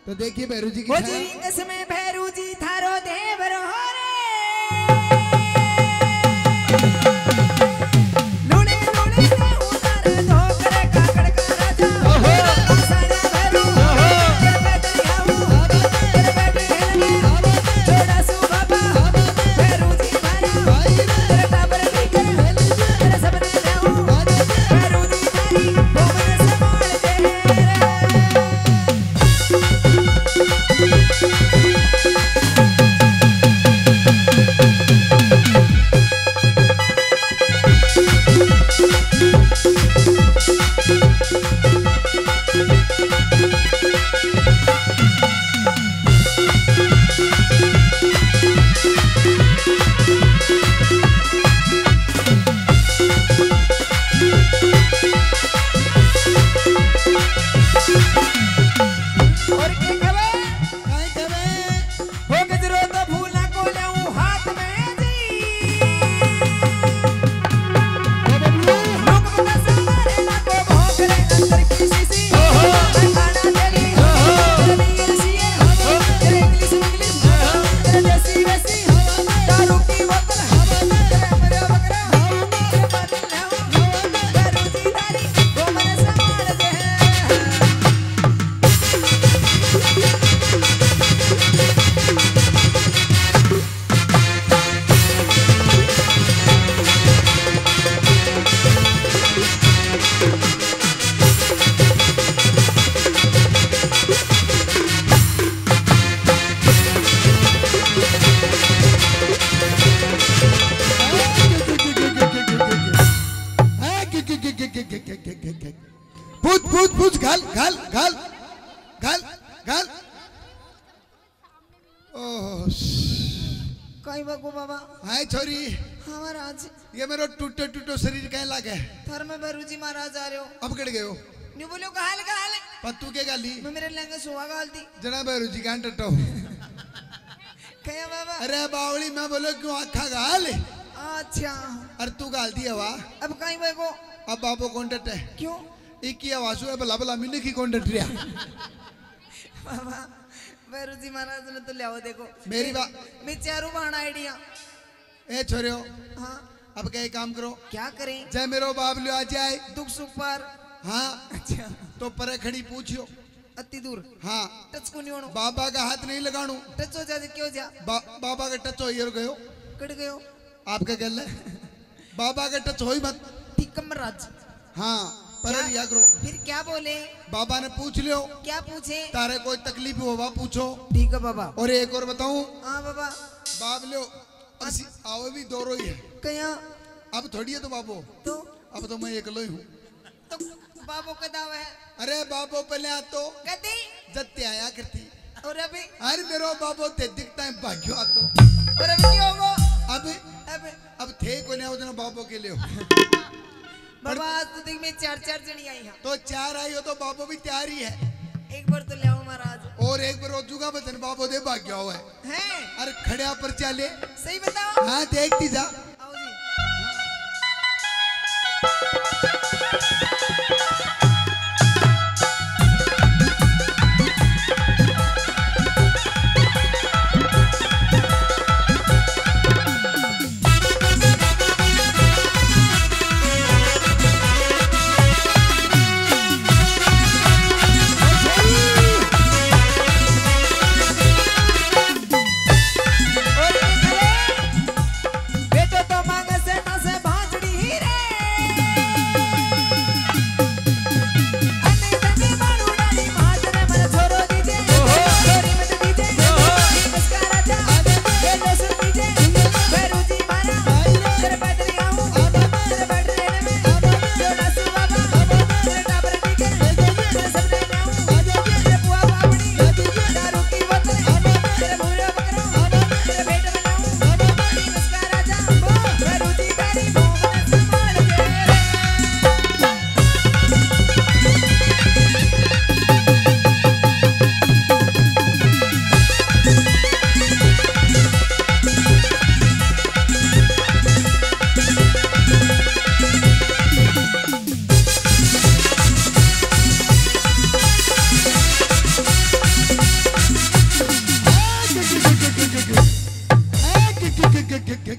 तो देखिए भैरू जी की इसमें भैरू जी थारो देवर हो रे लूने लूने से उतार धोकर काकड़ का राजा सारा भैरू तेरे बेटे आओ तेरे बेटे हेलने छोड़ा सु बाबा भैरू जी मारा तेरे टाबर की तेरे सबने आओ भैरू जी तारी बोमन संभाल दे पूछ घाल घाल घाल घाल घाल ओह कहीं बगो बाबा हाय छोरी हमारा आज ये मेरा टूटो टूटो शरीर कहीं लागे थर में भैरू जी महाराज आ रहे हो अब कड़ गए हो न्यू बोलो कहाल पत्तू के गाली मैं मेरे लंगे सुहा गालती जना भैरू जी का टटो कया बाबा अरे बावली मैं बोलो क्यों आखा गाल अच्छा अरे तू गाल दी हवा अब कहीं बगो अब बाबो कौन टटे क्यों एक की आवाज़ है भला भला मिले की कौन डट रहा बाबा भैरू जी महाराज ने तो लियाओ देखो मेरी बात मैं चारों बहाना आइडिया ए छोरियो हाँ अब क्या काम करो क्या करें जय मेरो बाप लियो आ जाए दुख सुख पर हाँ अच्छा तो परे खड़ी पूछियो अति दूर हाँ टच को नहीं होनो बाबा का हाथ नहीं लगाणू टच हो जा क्यों जा बाबा का टच हो ये गयो कट गयो आपका गल है बाबा का टच हो ही मत ठीक कमराज हाँ पर लिया करो फिर क्या बोले बाबा ने पूछ लियो क्या पूछे तारे कोई तकलीफ होगा पूछो ठीक है बाबा और एक और बताऊं हाँ बाबा बाप लियो आओ भी दोरो ही है कया अब थोड़ी है तो बाबो तो अब तो मैं अकेलो ही हूँ तो बाबो का दावा है अरे बाबो पहले आ तो कदी जत्ते आया करती और अभी अरे मेरो बाबो ते दिखता है भाग्यो आ तो और अभी क्या होगा अब थे को नहीं उतना बाबो के लिए बाबा आज तो देख में चार जनी आई है तो चार आई हो तो बाबो भी तैयार ही है एक बार तो ले आओ महाराज और एक बार रोजूगा बचन बाबो दे भाग्य हुआ है अरे खड़िया पर चले सही बताओ हाँ देखती जा आओ जी बेटो के